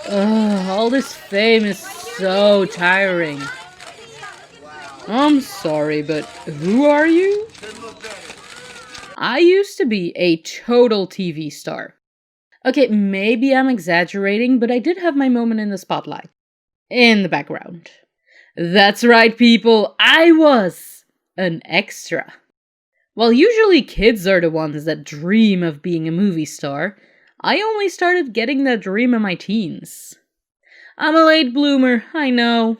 Ugh, all this fame is so tiring. I'm sorry, but who are you? I used to be a total TV star. Okay, maybe I'm exaggerating, but I did have my moment in the spotlight. In the background. That's right, people, I was an extra. While usually kids are the ones that dream of being a movie star, I only started getting that dream in my teens. I'm a late bloomer, I know.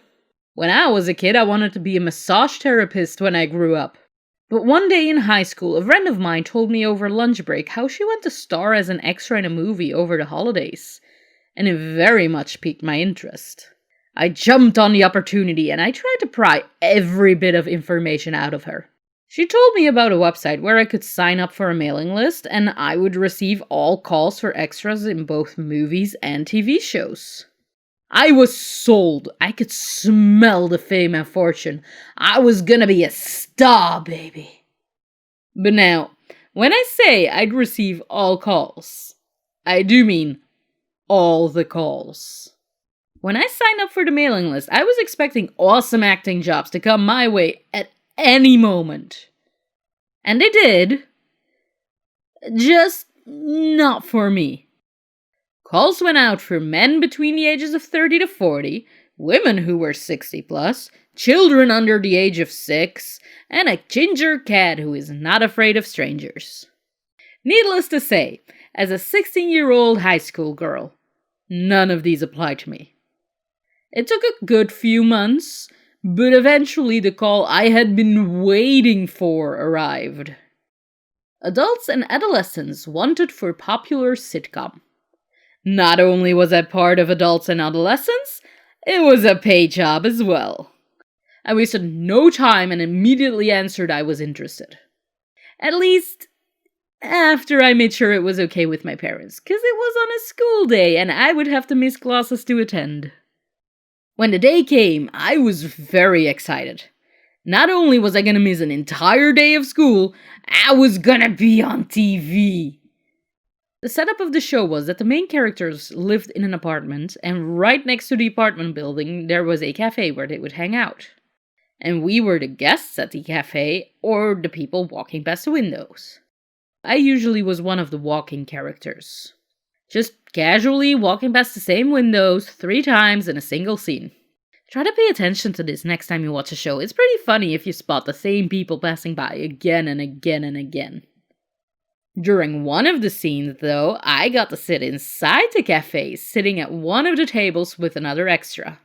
When I was a kid, I wanted to be a massage therapist when I grew up. But one day in high school, a friend of mine told me over lunch break how she went to star as an extra in a movie over the holidays, and it very much piqued my interest. I jumped on the opportunity and I tried to pry every bit of information out of her. She told me about a website where I could sign up for a mailing list and I would receive all calls for extras in both movies and TV shows. I was sold. I could smell the fame and fortune. I was gonna be a star, baby. But now, when I say I'd receive all calls, I do mean all the calls. When I signed up for the mailing list, I was expecting awesome acting jobs to come my way at any moment. And they did. Just not for me. Calls went out for men between the ages of 30 to 40, women who were 60 plus, children under the age of 6, and a ginger cat who is not afraid of strangers. Needless to say, as a 16-year-old high school girl, none of these applied to me. It took a good few months, but eventually the call I had been waiting for arrived. Adults and adolescents wanted for popular sitcom. Not only was I part of adults and adolescents, it was a paid job as well. I wasted no time and immediately answered I was interested. At least, after I made sure it was okay with my parents, because it was on a school day and I would have to miss classes to attend. When the day came, I was very excited. Not only was I gonna miss an entire day of school, I was gonna be on TV. The setup of the show was that the main characters lived in an apartment, and right next to the apartment building there was a cafe where they would hang out. And we were the guests at the cafe, or the people walking past the windows. I usually was one of the walking characters. Just casually walking past the same windows 3 times in a single scene. Try to pay attention to this next time you watch a show. It's pretty funny if you spot the same people passing by again and again and again. During one of the scenes, though, I got to sit inside the cafe, sitting at one of the tables with another extra.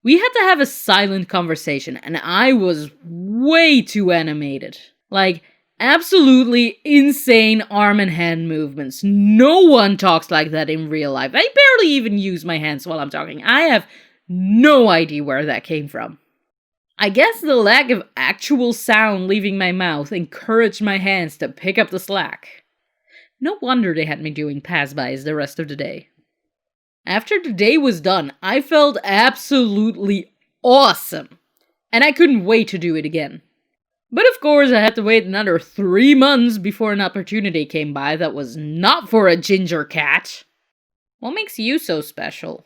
We had to have a silent conversation, and I was way too animated. Like, absolutely insane arm and hand movements. No one talks like that in real life. I barely even use my hands while I'm talking. I have no idea where that came from. I guess the lack of actual sound leaving my mouth encouraged my hands to pick up the slack. No wonder they had me doing pass-bys the rest of the day. After the day was done, I felt absolutely awesome, and I couldn't wait to do it again. But of course I had to wait another 3 months before an opportunity came by that was not for a ginger cat. What makes you so special?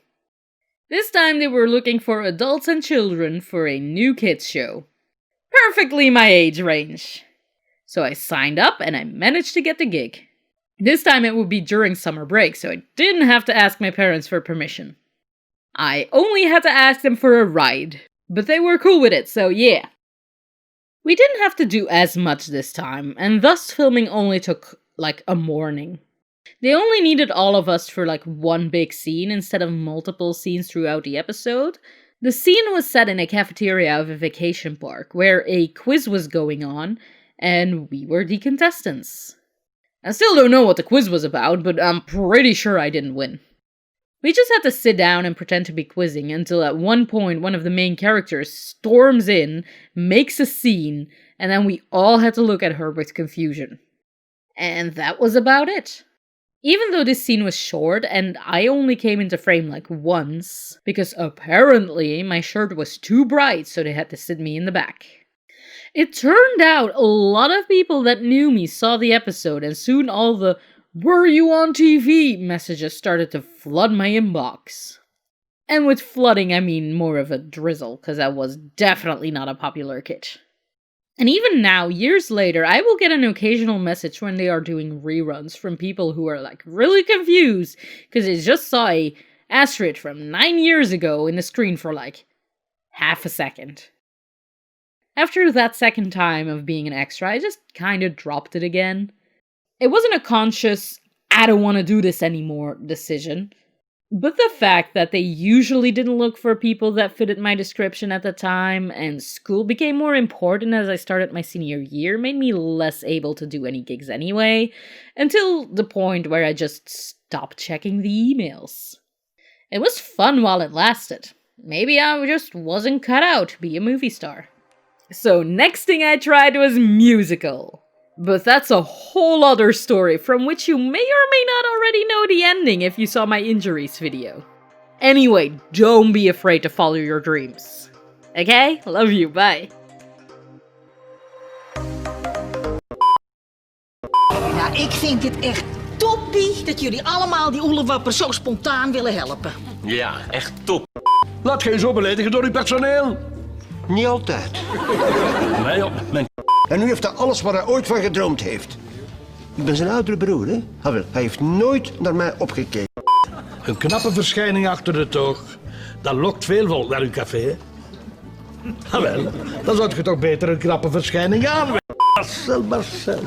This time they were looking for adults and children for a new kids show. Perfectly my age range. So I signed up and I managed to get the gig. This time it would be during summer break, so I didn't have to ask my parents for permission. I only had to ask them for a ride, but they were cool with it, so yeah. We didn't have to do as much this time, and thus filming only took like a morning. They only needed all of us for like one big scene instead of multiple scenes throughout the episode. The scene was set in a cafeteria of a vacation park where a quiz was going on, and we were the contestants. I still don't know what the quiz was about, but I'm pretty sure I didn't win. We just had to sit down and pretend to be quizzing until at one point one of the main characters storms in, makes a scene, and then we all had to look at her with confusion. And that was about it. Even though this scene was short and I only came into frame like once, because apparently my shirt was too bright so they had to sit me in the back. It turned out a lot of people that knew me saw the episode and soon all the "Were you on TV?" messages started to flood my inbox. And with flooding, I mean more of a drizzle, because I was definitely not a popular kid. And even now, years later, I will get an occasional message when they are doing reruns from people who are like really confused because they just saw a Astrid from 9 years ago in the screen for like half a second. After that second time of being an extra, I just kind of dropped it again. It wasn't a conscious, I don't want to do this anymore decision. But the fact that they usually didn't look for people that fitted my description at the time, and school became more important as I started my senior year, made me less able to do any gigs anyway, until the point where I just stopped checking the emails. It was fun while it lasted. Maybe I just wasn't cut out to be a movie star. So next thing I tried was musical. But that's a whole other story from which you may or may not already know the ending if you saw my injuries video. Anyway, don't be afraid to follow your dreams. Okay? Love you, bye. Ja, ik vind het echt toppie dat jullie allemaal die oelewappers zo spontaan willen helpen. Ja, echt top. Laat geen zo beledigen door uw personeel. Niet altijd. Nee, op mijn... En nu heeft hij alles waar hij ooit van gedroomd heeft. Ik ben zijn oudere broer, hè? Hij heeft nooit naar mij opgekeken. Een knappe verschijning achter de toog. Dat lokt veel volk naar uw café. Jawel, dan zou je toch beter een knappe verschijning aanwijzen. Marcel.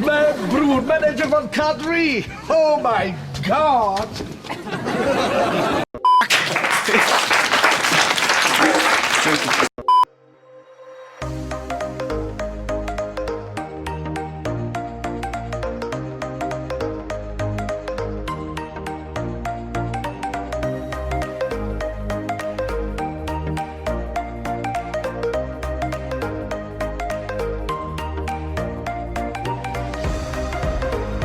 Mijn broer, manager van K3. Oh my god.